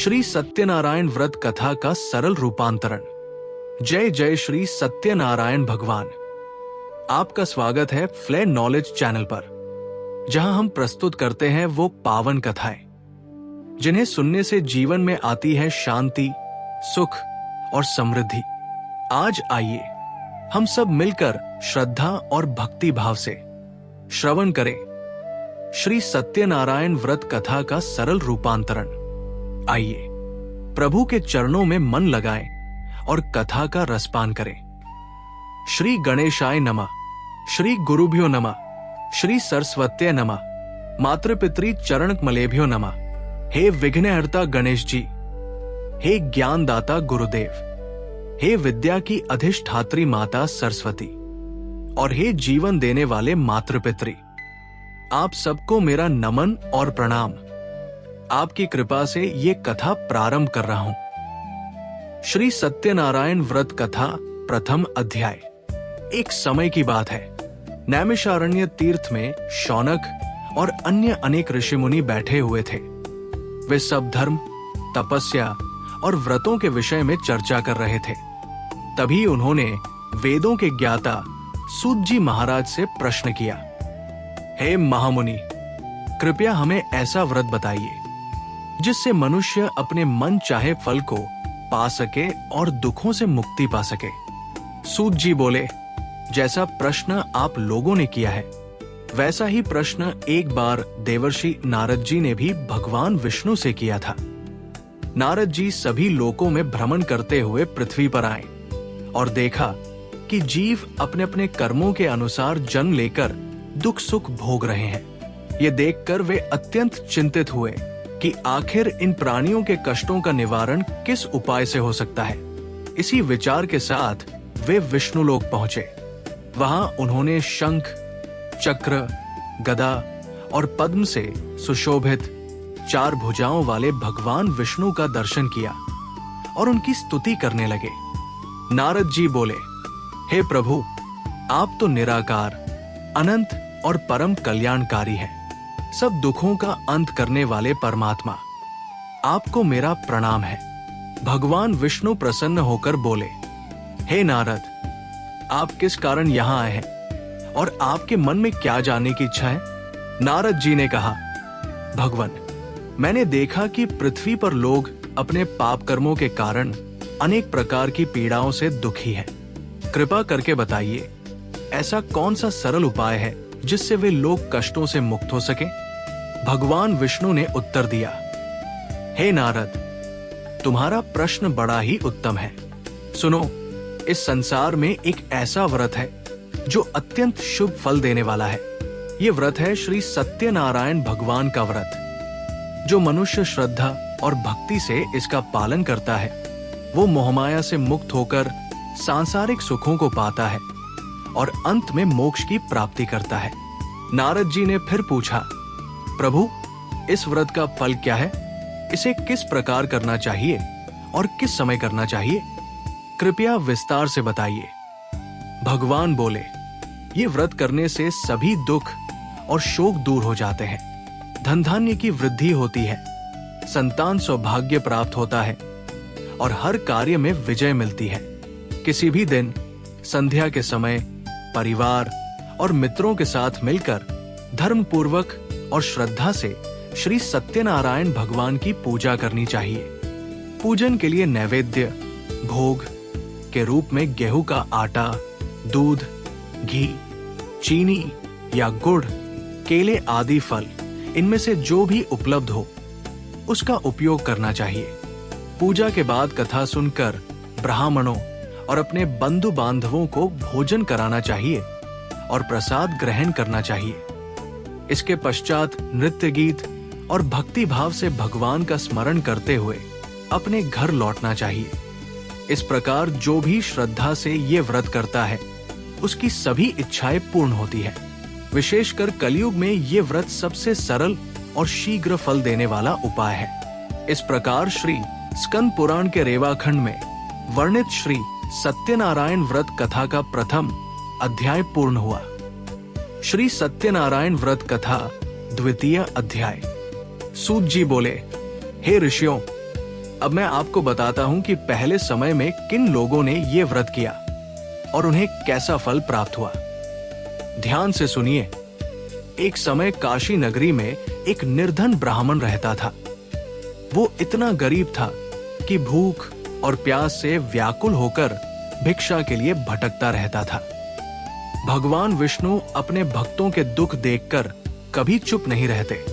श्री सत्यनारायण व्रत कथा का सरल रूपांतरण। जय जय श्री सत्यनारायण भगवान। आपका स्वागत है फ्लेयर नॉलेज चैनल पर, जहां हम प्रस्तुत करते हैं वो पावन कथाएं जिन्हें सुनने से जीवन में आती है शांति, सुख और समृद्धि। आज आइए हम सब मिलकर श्रद्धा और भक्ति भाव से श्रवण करें श्री सत्यनारायण व्रत कथा का सरल रूपांतरण। आइए प्रभु के चरणों में मन लगाएं और कथा का रसपान करें। श्री गणेशाय नमः, श्री गुरुभ्यो नमः, श्री सरस्वत्यै नमः, मातृपितृ चरणकमलेभ्यो नमः। हे विघ्नहर्ता गणेश जी, हे ज्ञानदाता गुरुदेव, हे विद्या की अधिष्ठात्री माता सरस्वती और हे जीवन देने वाले मातृपितृ, आप सबको मेरा नमन और प्रणाम। आपकी कृपा से ये कथा प्रारंभ कर रहा हूं। श्री सत्यनारायण व्रत कथा प्रथम अध्याय। एक समय की बात है, नैमिषारण्य तीर्थ में शौनक और अन्य अनेक ऋषि मुनि बैठे हुए थे। वे सब धर्म, तपस्या और व्रतों के विषय में चर्चा कर रहे थे। तभी उन्होंने वेदों के ज्ञाता सूत जी महाराज से प्रश्न किया, हे महामुनि, कृपया हमें ऐसा व्रत बताइए जिससे मनुष्य अपने मन चाहे फल को पा सके और दुखों से मुक्ति पा सके। सूत जी बोले, जैसा प्रश्न आप लोगों ने किया है वैसा ही प्रश्न एक बार देवर्षि नारद जी ने भी भगवान विष्णु से किया था। नारद जी सभी लोकों में भ्रमण करते हुए पृथ्वी पर आए और देखा कि जीव अपने अपने कर्मों के अनुसार जन्म लेकर दुख सुख भोग रहे हैं। ये देखकर वे अत्यंत चिंतित हुए कि आखिर इन प्राणियों के कष्टों का निवारण किस उपाय से हो सकता है। इसी विचार के साथ वे विष्णुलोक पहुंचे। वहां उन्होंने शंख, चक्र, गदा और पद्म से सुशोभित 4 भुजाओं वाले भगवान विष्णु का दर्शन किया और उनकी स्तुति करने लगे। नारद जी बोले, हे प्रभु, आप तो निराकार, अनंत और परम कल्याणकारी हैं, सब दुखों का अंत करने वाले परमात्मा, आपको मेरा प्रणाम है। भगवान विष्णु प्रसन्न होकर बोले, हे नारद, आप किस कारण यहाँ आए हैं और आपके मन में क्या जानने की इच्छा है? नारद जी ने कहा, भगवान, मैंने देखा कि पृथ्वी पर लोग अपने पाप कर्मों के कारण अनेक प्रकार की पीड़ाओं से दुखी हैं। कृपा करके बताइए, ऐसा कौन सा सरल उपाय है जिससे वे लोग कष्टों से मुक्त हो सके? भगवान विष्णु ने उत्तर दिया, हे नारद, तुम्हारा प्रश्न बड़ा ही उत्तम है। सुनो, इस संसार में एक ऐसा व्रत है जो अत्यंत शुभ फल देने वाला है। ये व्रत है श्री सत्यनारायण भगवान का व्रत। जो मनुष्य श्रद्धा और भक्ति से इसका पालन करता है वो मोहमाया से मुक्त होकर सांसारिक सुखों को पाता है और अंत में मोक्ष की प्राप्ति करता है। नारद जी ने फिर पूछा, प्रभु, इस व्रत का फल क्या है? इसे किस प्रकार करना चाहिए और किस समय करना चाहिए? कृपया विस्तार से बताइए। भगवान बोले, ये व्रत करने से सभी दुख और शोक दूर हो जाते हैं, धन धान्य की वृद्धि होती है, संतान सौभाग्य प्राप्त होता है और हर कार्य में विजय मिलती है। किसी भी दिन संध्या के समय परिवार और मित्रों के साथ मिलकर धर्म पूर्वक और श्रद्धा से श्री सत्यनारायण भगवान की पूजा करनी चाहिए। पूजन के लिए नैवेद्य भोग के रूप में गेहूं का आटा, दूध, घी, चीनी या गुड़, केले आदि फल, इनमें से जो भी उपलब्ध हो उसका उपयोग करना चाहिए। पूजा के बाद कथा सुनकर ब्राह्मणों और अपने बंधु बांधवों को भोजन कराना चाहिए और प्रसाद ग्रहण करना चाहिए। इसके पश्चात नृत्य गीत और भक्ति भाव से भगवान का स्मरण करते हुए अपने घर लौटना चाहिए। इस प्रकार जो भी श्रद्धा से ये व्रत करता है उसकी सभी इच्छाएं पूर्ण होती है। विशेषकर कलयुग में ये व्रत सबसे सरल और शीघ्र फल देने वाला उपाय है। इस प्रकार श्री स्कंद पुराण के रेवाखंड में वर्णित श्री सत्यनारायण व्रत कथा का प्रथम अध्याय पूर्ण हुआ। श्री सत्यनारायण व्रत कथा द्वितीय अध्याय। सूत जी बोले, हे ऋषियों, अब मैं आपको बताता हूं कि पहले समय में किन लोगों ने ये व्रत किया और उन्हें कैसा फल प्राप्त हुआ। ध्यान से सुनिए। एक समय काशी नगरी में एक निर्धन ब्राह्मण रहता था। वो इतना गरीब था कि भूख और प्यास से व्याकुल होकर भिक्षा के लिए भटकता रहता था। भगवान विष्णु अपने भक्तों के दुख देखकर कभी चुप नहीं रहते।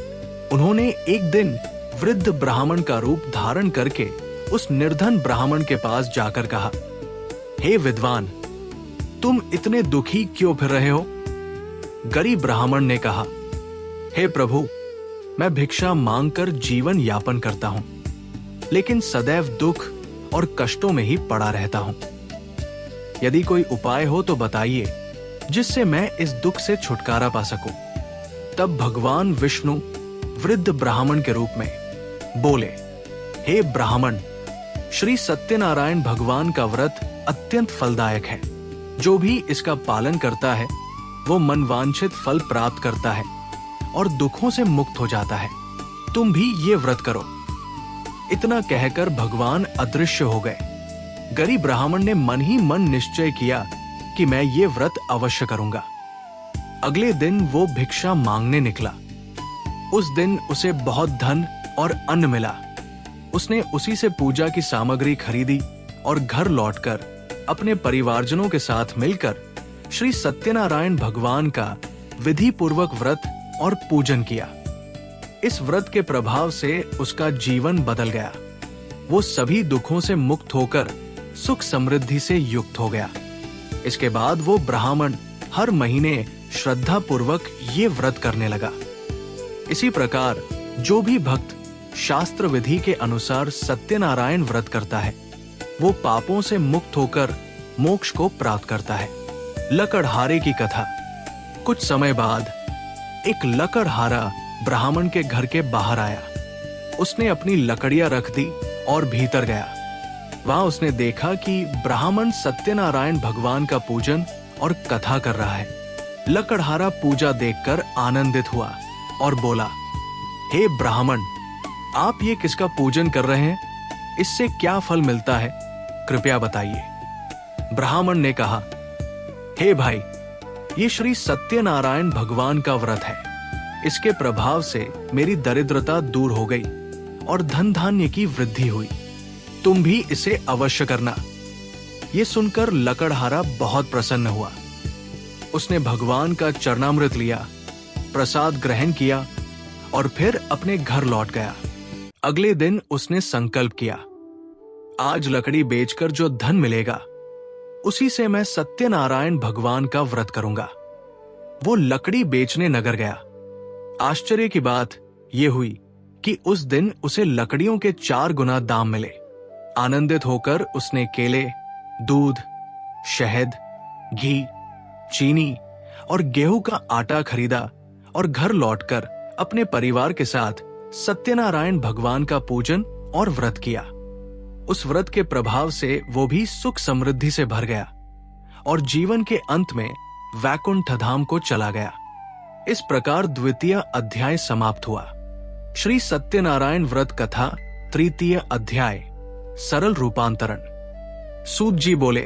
उन्होंने एक दिन वृद्ध ब्राह्मण का रूप धारण करके उस निर्धन ब्राह्मण के पास जाकर कहा, हे विद्वान, तुम इतने दुखी क्यों फिर रहे हो? गरीब ब्राह्मण ने कहा, हे प्रभु, मैं भिक्षा मांगकर जीवन यापन करता हूं, लेकिन सदैव दुख और कष्टों में ही पड़ा रहता हूं। यदि कोई उपाय हो तो बताइए, जिससे मैं इस दुख से छुटकारा पा सकूं। तब भगवान विष्णु वृद्ध ब्राह्मण के रूप में बोले, हे ब्राह्मण, श्री सत्यनारायण भगवान का व्रत अत्यंत फलदायक है। जो भी इसका पालन करता है वो मनवांछित फल प्राप्त करता है और दुखों से मुक्त हो जाता है। तुम भी ये व्रत करो। इतना कहकर भगवान अदृश्य हो गए। गरीब ब्राह्मण ने मन ही मन निश्चय किया कि मैं ये व्रत अवश्य करूंगा। अगले दिन वो भिक्षा मांगने निकला। उस दिन उसे बहुत धन और अन्न मिला। उसने उसी से पूजा की सामग्री खरीदी और घर लौटकर अपने परिवारजनों के साथ मिलकर श्री सत्यनारायण भगवान का विधि पूर्वक व्रत और पूजन किया। इस व्रत के प्रभाव से उसका जीवन बदल गया। वो सभी दुखों से मुक्त होकर सुख समृद्धि से युक्त हो गया। इसके बाद वो ब्राह्मण हर महीने श्रद्धा पूर्वक ये व्रत करने लगा। इसी प्रकार जो भी भक्त शास्त्र विधि के अनुसार सत्यनारायण व्रत करता है वो पापों से मुक्त होकर मोक्ष को प्राप्त करता है। लकड़हारे की कथा। कुछ समय बाद एक लकड़हारा ब्राह्मण के घर के बाहर आया। उसने अपनी लकड़ियां रख दी और भीतर गया। वहां उसने देखा कि ब्राह्मण सत्यनारायण भगवान का पूजन और कथा कर रहा है। लकड़हारा पूजा देखकर आनंदित हुआ और बोला, हे ब्राह्मण, आप ये किसका पूजन कर रहे हैं? इससे क्या फल मिलता है? कृपया बताइए। ब्राह्मण ने कहा, हे भाई, ये श्री सत्यनारायण भगवान का व्रत है। इसके प्रभाव से मेरी दरिद्रता दूर हो गई और धन धान्य की वृद्धि हुई। तुम भी इसे अवश्य करना। ये सुनकर लकड़हारा बहुत प्रसन्न हुआ। उसने भगवान का चरणामृत लिया, प्रसाद ग्रहण किया और फिर अपने घर लौट गया। अगले दिन उसने संकल्प किया, आज लकड़ी बेचकर जो धन मिलेगा उसी से मैं सत्यनारायण भगवान का व्रत करूंगा। वो लकड़ी बेचने नगर गया। आश्चर्य की बात यह हुई कि उस दिन उसे लकड़ियों के 4 गुना दाम मिले। आनंदित होकर उसने केले, दूध, शहद, घी, चीनी और गेहूं का आटा खरीदा और घर लौटकर अपने परिवार के साथ सत्यनारायण भगवान का पूजन और व्रत किया। उस व्रत के प्रभाव से वो भी सुख समृद्धि से भर गया और जीवन के अंत में वैकुंठ धाम को चला गया। इस प्रकार द्वितीय अध्याय समाप्त हुआ। श्री सत्यनारायण व्रत कथा तृतीय अध्याय, सरल रूपांतरण। सूत जी बोले,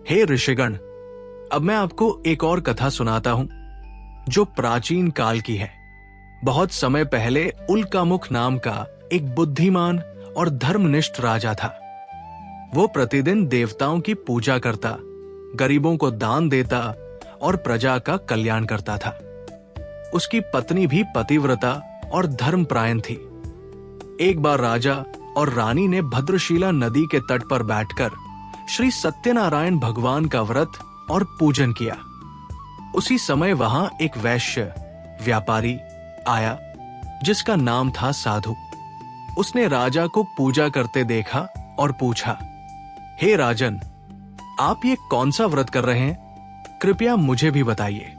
हे ऋषिगण, अब मैं आपको एक और कथा सुनाता हूं जो प्राचीन काल की है। बहुत समय पहले उल्कामुख नाम का एक बुद्धिमान और धर्मनिष्ठ राजा था। वो प्रतिदिन देवताओं की पूजा करता, गरीबों को दान देता और प्रजा का कल्याण करता था। उसकी पत्नी भी पतिव्रता और धर्मपरायण थी। एक बार राजा और रानी ने भद्रशिला नदी के तट पर बैठकर श्री सत्यनारायण भगवान का व्रत और पूजन किया। उसी समय वहां एक वैश्य व्यापारी आया जिसका नाम था साधु। उसने राजा को पूजा करते देखा और पूछा, हे राजन, आप ये कौन सा व्रत कर रहे हैं? कृपया मुझे भी बताइए।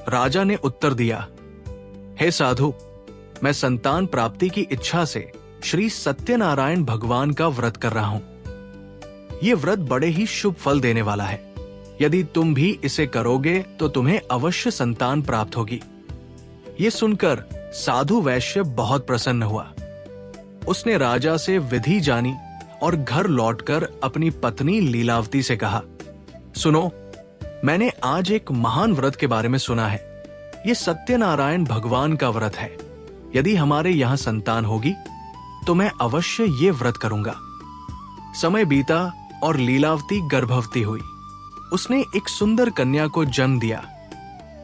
राजा ने उत्तर दिया, हे साधु, मैं संतान प्राप्ति की इच्छा से श्री सत्यनारायण भगवान का व्रत कर रहा हूं। ये व्रत बड़े ही शुभ फल देने वाला है। यदि तुम भी इसे करोगे तो तुम्हें अवश्य संतान प्राप्त होगी। ये सुनकर साधु वैश्य बहुत प्रसन्न हुआ। उसने राजा से विधि जानी और घर लौटकर अपनी पत्नी लीलावती से कहा, सुनो, मैंने आज एक महान व्रत के बारे में सुना है। ये सत्यनारायण भगवान का व्रत है। यदि हमारे यहाँ संतान होगी तो मैं अवश्य ये व्रत करूंगा। समय बीता और लीलावती गर्भवती हुई। उसने एक सुंदर कन्या को जन्म दिया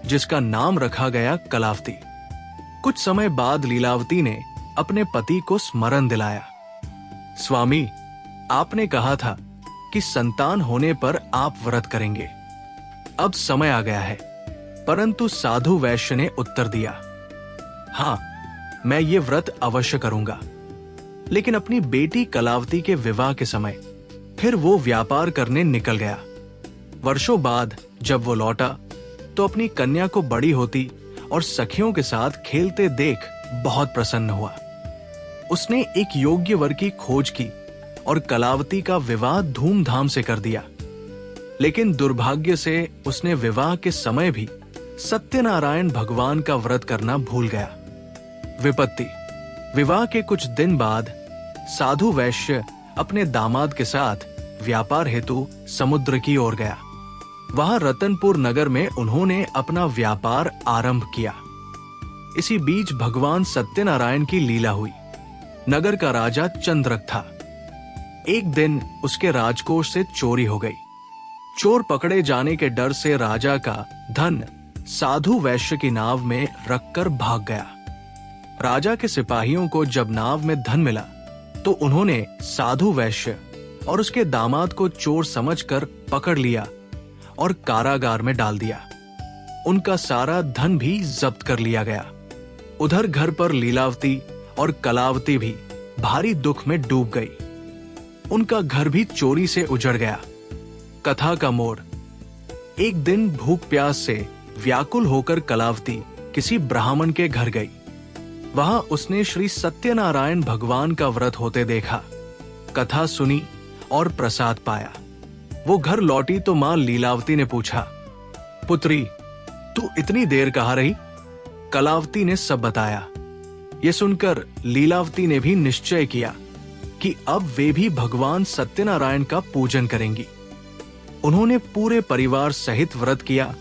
जिसका नाम रखा गया कलावती। कुछ समय बाद लीलावती ने अपने पति को स्मरण दिलाया। स्वामी, आपने कहा था कि संतान होने पर आप व्रत करेंगे। अब समय आ गया है। परंतु साधु वैश्य ने उत्तर दिया, हाँ, मैं ये व्रत अवश्य करूंगा। लेकिन अपनी बेटी कलावती के विवाह के समय फिर वो व्यापार करने निकल गया। वर्षों बाद जब वो लौटा तो अपनी कन्या को बड़ी होती और सखियों के साथ खेलते देख बहुत प्रसन्न हुआ। उसने एक योग्य वर की खोज की और कलावती का विवाह धूमधाम से कर दिया। लेकिन दुर्भाग्य से उसने विवाह के समय भी सत्यनारायण भगवान का व्रत करना भूल गया। विपत्ति। विवाह के कुछ दिन बाद साधु वैश्य अपने दामाद के साथ व्यापार हेतु समुद्र की ओर गया। वहां रतनपुर नगर में उन्होंने अपना व्यापार आरंभ किया। इसी बीच भगवान सत्यनारायण की लीला हुई। नगर का राजा चंद्रक था। एक दिन उसके राजकोष से चोरी हो गई। चोर पकड़े जाने के डर से राजा का धन साधु वैश्य की नाव में रखकर भाग गया। राजा के सिपाहियों को जब नाव में धन मिला तो उन्होंने साधु वैश्य और उसके दामाद को चोर समझकर पकड़ लिया और कारागार में डाल दिया। उनका सारा धन भी जब्त कर लिया गया। उधर घर पर लीलावती और कलावती भी भारी दुख में डूब गई। उनका घर भी चोरी से उजड़ गया। कथा का मोड़। एक दिन भूख प्यास से व्याकुल होकर कलावती किसी ब्राह्मण के घर गई। वहां उसने श्री सत्यनारायण भगवान का व्रत होते देखा, कथा सुनी और प्रसाद पाया। वो घर लौटी तो मां लीलावती ने पूछा, पुत्री, तू इतनी देर कहाँ रही? कलावती ने सब बताया। ये सुनकर लीलावती ने भी निश्चय किया कि अब वे भी भगवान सत्यनारायण का पूजन करेंगी। उन्होंने पूरे परिवार सहित व्रत किया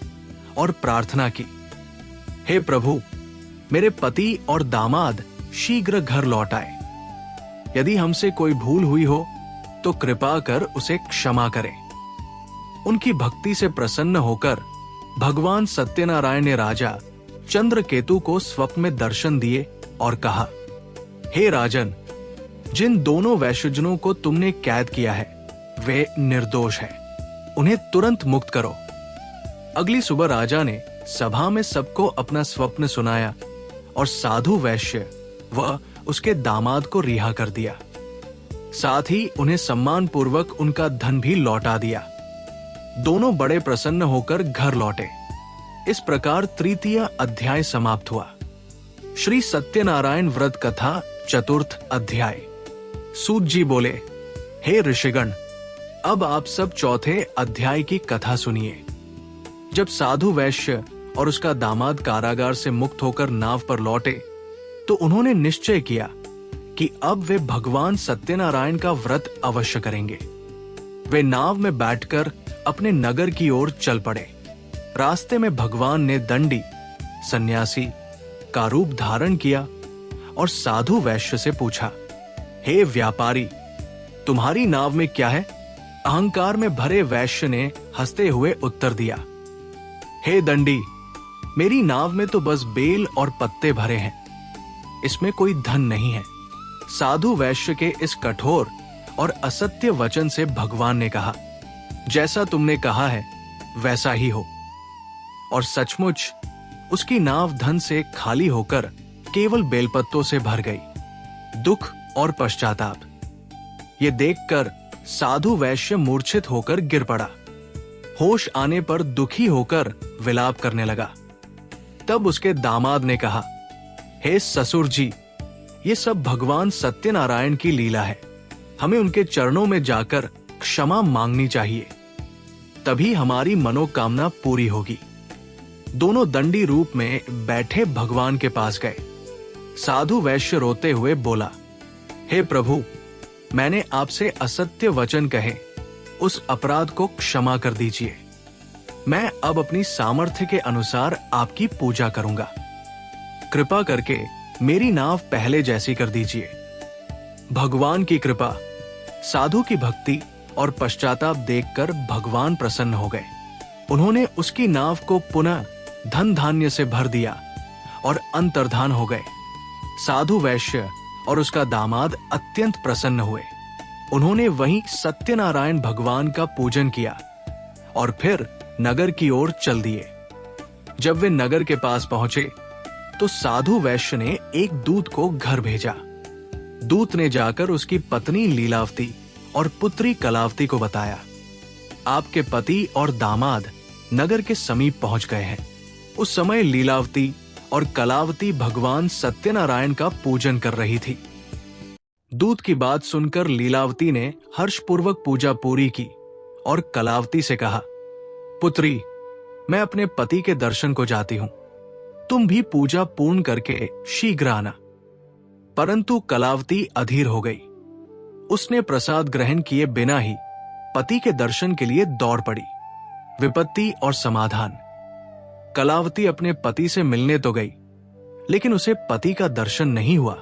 और प्रार्थना की, हे प्रभु, मेरे पति और दामाद शीघ्र घर लौट आए। यदि हमसे कोई भूल हुई हो तो कृपा कर उसे क्षमा करें। उनकी भक्ति से प्रसन्न होकर भगवान सत्यनारायण ने राजा चंद्रकेतु को स्वप्न में दर्शन दिए और कहा, हे राजन, जिन दोनों वैश्यजनों को तुमने कैद किया है वे निर्दोष हैं। उन्हें तुरंत मुक्त करो। अगली सुबह राजा ने सभा में सबको अपना स्वप्न सुनाया और साधु वैश्य व उसके दामाद को रिहा कर दिया। साथ ही उन्हें सम्मान पूर्वक उनका धन भी लौटा दिया। दोनों बड़े प्रसन्न होकर घर लौटे। इस प्रकार तृतीय अध्याय समाप्त हुआ। श्री सत्यनारायण व्रत कथा चतुर्थ अध्याय। सूत जी बोले, हे ऋषिगण, अब आप सब चौथे अध्याय की कथा सुनिए। जब साधु वैश्य और उसका दामाद कारागार से मुक्त होकर नाव पर लौटे तो उन्होंने निश्चय किया कि अब वे भगवान सत्यनारायण का व्रत अवश्य करेंगे। वे नाव में बैठकर अपने नगर की ओर चल पड़े। रास्ते में भगवान ने दंडी सन्यासी का रूप धारण किया और साधु वैश्य से पूछा, हे व्यापारी, तुम्हारी नाव में क्या है? अहंकार में भरे वैश्य ने हंसते हुए उत्तर दिया, हे दंडी, मेरी नाव में तो बस बेल और पत्ते भरे हैं, इसमें कोई धन नहीं है। साधु वैश्य के इस कठोर और असत्य वचन से भगवान ने कहा, जैसा तुमने कहा है वैसा ही हो। और सचमुच उसकी नाव धन से खाली होकर केवल बेलपत्तों से भर गई। दुख और पश्चाताप। ये देखकर साधु वैश्य मूर्छित होकर गिर पड़ा। होश आने पर दुखी होकर विलाप करने लगा। तब उसके दामाद ने कहा, हे ससुर जी, ये सब भगवान सत्यनारायण की लीला है। हमें उनके चरणों में जाकर क्षमा मांगनी चाहिए, तभी हमारी मनोकामना पूरी होगी। दोनों दंडी रूप में बैठे भगवान के पास गए। साधु वैश्य रोते हुए बोला, हे प्रभु, मैंने आपसे असत्य वचन कहे, उस अपराध को क्षमा कर दीजिए। मैं अब अपनी सामर्थ्य के अनुसार आपकी पूजा करूंगा। कृपा करके मेरी नाव पहले जैसी कर दीजिए। भगवान की कृपा, साधु की भक्ति और पश्चाताप देखकर भगवान प्रसन्न हो गए। उन्होंने उसकी नाव को पुनः धन धान्य से भर दिया और अंतर्धान हो गए। साधु वैश्य और उसका दामाद अत्यंत प्रसन्न हुए। उन्होंने वहीं सत्यनारायण भगवान का पूजन किया और फिर नगर की ओर चल दिए। जब वे नगर के पास पहुंचे तो साधु वैश्य ने एक दूत को घर भेजा। दूत ने जाकर उसकी पत्नी लीलावती और पुत्री कलावती को बताया, आपके पति और दामाद नगर के समीप पहुंच गए हैं। उस समय लीलावती और कलावती भगवान सत्यनारायण का पूजन कर रही थी। दूत की बात सुनकर लीलावती ने हर्षपूर्वक पूजा पूरी की और कलावती से कहा, पुत्री, मैं अपने पति के दर्शन को जाती हूं, तुम भी पूजा पूर्ण करके शीघ्र आना। परंतु कलावती अधीर हो गई। उसने प्रसाद ग्रहण किए बिना ही पति के दर्शन के लिए दौड़ पड़ी। विपत्ति और समाधान। कलावती अपने पति से मिलने तो गई, लेकिन उसे पति का दर्शन नहीं हुआ।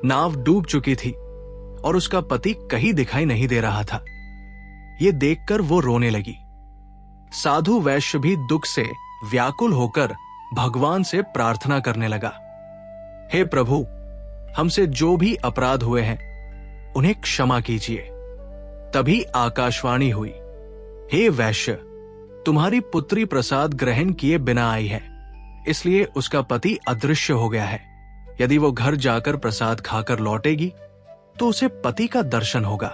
नाव डूब चुकी थी और उसका पति कहीं दिखाई नहीं दे रहा था। ये देखकर वो रोने लगी। साधु वैश्य भी दुख से व्याकुल होकर भगवान से प्रार्थना करने लगा, हे प्रभु, हमसे जो भी अपराध हुए हैं उन्हें क्षमा कीजिए। तभी आकाशवाणी हुई, हे वैश्य, तुम्हारी पुत्री प्रसाद ग्रहण किए बिना आई है, इसलिए उसका पति अदृश्य हो गया है। यदि वो घर जाकर प्रसाद खाकर लौटेगी तो उसे पति का दर्शन होगा।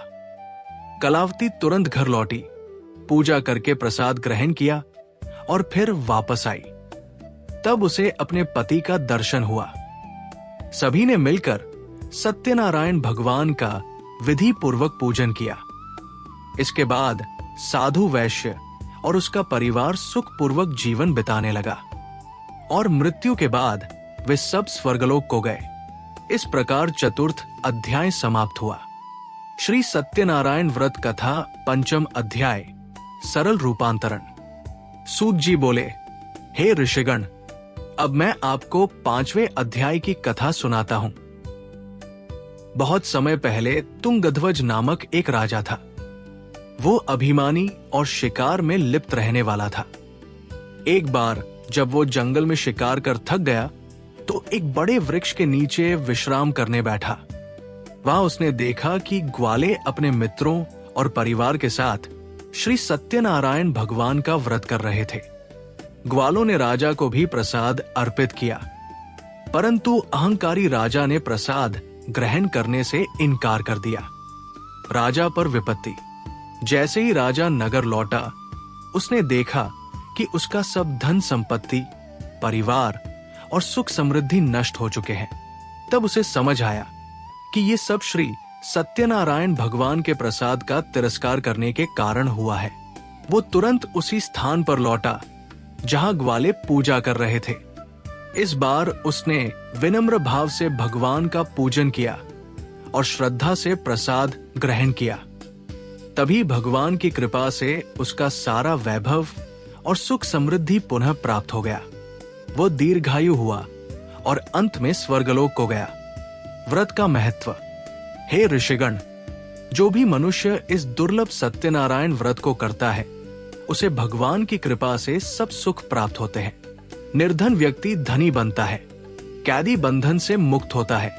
कलावती तुरंत घर लौटी, पूजा करके प्रसाद ग्रहण किया और फिर वापस आई। तब उसे अपने पति का दर्शन हुआ। सभी ने मिलकर सत्यनारायण भगवान का विधि पूर्वक पूजन किया। इसके बाद साधु वैश्य और उसका परिवार सुखपूर्वक जीवन बिताने लगा और मृत्यु के बाद वे सब स्वर्गलोक को गए। इस प्रकार चतुर्थ अध्याय समाप्त हुआ। श्री सत्यनारायण व्रत कथा पंचम अध्याय, सरल रूपांतरण। सूत जी बोले, हे ऋषिगण, अब मैं आपको 5वें अध्याय की कथा सुनाता हूं। बहुत समय पहले तुंगध्वज नामक एक राजा था। वो अभिमानी और शिकार में लिप्त रहने वाला था। एक बार जब वो जंगल में शिकार कर थक गया तो एक बड़े वृक्ष के नीचे विश्राम करने बैठा। वहां उसने देखा कि ग्वाले अपने मित्रों और परिवार के साथ श्री सत्यनारायण भगवान का व्रत कर रहे थे। ग्वालों ने राजा को भी प्रसाद अर्पित किया, परंतु अहंकारी राजा ने प्रसाद ग्रहण करने से इनकार कर दिया। राजा पर विपत्ति। जैसे ही राजा नगर लौटा, उसने देखा कि उसका सब धन संपत्ति, परिवार और सुख समृद्धि नष्ट हो चुके हैं। तब उसे समझ आया कि ये सब श्री सत्यनारायण भगवान के प्रसाद का तिरस्कार करने के कारण हुआ है। वो तुरंत उसी स्थान पर लौटा जहां ग्वाले पूजा कर रहे थे। इस बार उसने विनम्र भाव से भगवान का पूजन किया और श्रद्धा से प्रसाद ग्रहण किया। तभी भगवान की कृपा से उसका सारा वैभव और सुख समृद्धि पुनः प्राप्त हो गया। वो दीर्घायु हुआ और अंत में स्वर्गलोक को गया। व्रत का महत्व। हे ऋषिगण, जो भी मनुष्य इस दुर्लभ सत्यनारायण व्रत को करता है, उसे भगवान की कृपा से सब सुख प्राप्त होते हैं। निर्धन व्यक्ति धनी बनता है, कैदी बंधन से मुक्त होता है,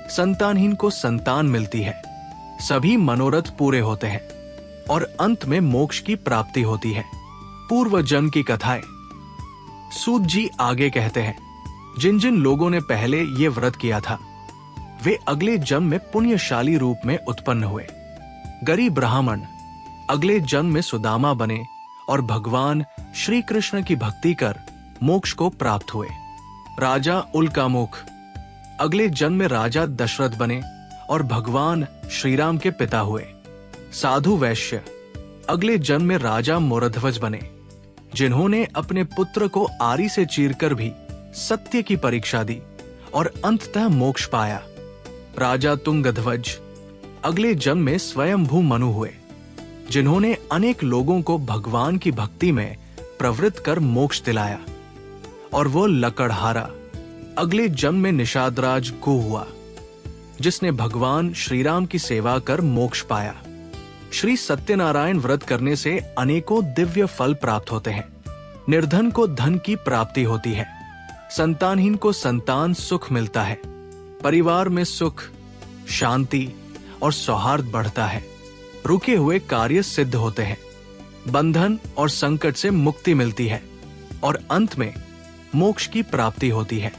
संतानहीन को संतान मिलती है, सभी मनोरथ पूरे होते हैं और अंत में मोक्ष की प्राप्ति होती है। पूर्व जन्म की कथाएं। सूत जी आगे कहते हैं, जिन जिन लोगों ने पहले ये व्रत किया था, वे अगले जन्म में पुण्यशाली रूप में उत्पन्न हुए। गरीब ब्राह्मण अगले जन्म में सुदामा बने और भगवान श्री कृष्ण की भक्ति कर मोक्ष को प्राप्त हुए। राजा उल्कामुख अगले जन्म में राजा दशरथ बने और भगवान श्री राम के पिता हुए। साधु वैश्य अगले जन्म में राजा मोरध्वज बने, जिन्होंने अपने पुत्र को आरी से चीरकर भी सत्य की परीक्षा दी और अंततः मोक्ष पाया। राजा तुंगध्वज अगले जन्म में स्वयंभू मनु हुए, जिन्होंने अनेक लोगों को भगवान की भक्ति में प्रवृत्त कर मोक्ष दिलाया। और वो लकड़हारा अगले जन्म में निषादराज गो हुआ, जिसने भगवान श्री राम की सेवा कर मोक्ष पाया। श्री सत्यनारायण व्रत करने से अनेकों दिव्य फल प्राप्त होते हैं। निर्धन को धन की प्राप्ति होती है, संतानहीन को संतान सुख मिलता है, परिवार में सुख, शांति और सौहार्द बढ़ता है, रुके हुए कार्य सिद्ध होते हैं, बंधन और संकट से मुक्ति मिलती है और अंत में मोक्ष की प्राप्ति होती है।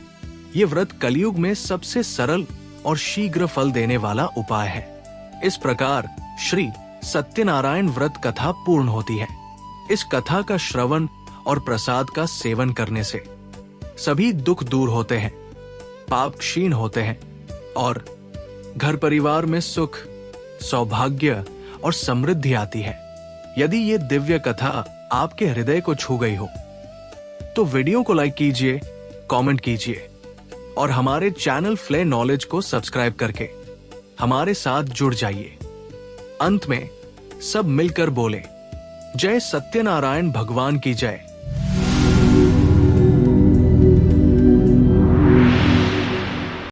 ये व्रत कलयुग में सबसे सरल और शीघ्र फल देने वाला उपाय है। इस प्रकार श्री सत्यनारायण व्रत कथा पूर्ण होती है। इस कथा का श्रवण और प्रसाद का सेवन करने से सभी दुख दूर होते हैं, पाप क्षीण होते हैं और घर परिवार में सुख, सौभाग्य और समृद्धि आती है। यदि ये दिव्य कथा आपके हृदय को छू गई हो तो वीडियो को लाइक कीजिए, कमेंट कीजिए और हमारे चैनल फ्ले नॉलेज को सब्सक्राइब करके हमारे साथ जुड़ जाइए। अंत में सब मिलकर बोले, जय सत्यनारायण भगवान की जय।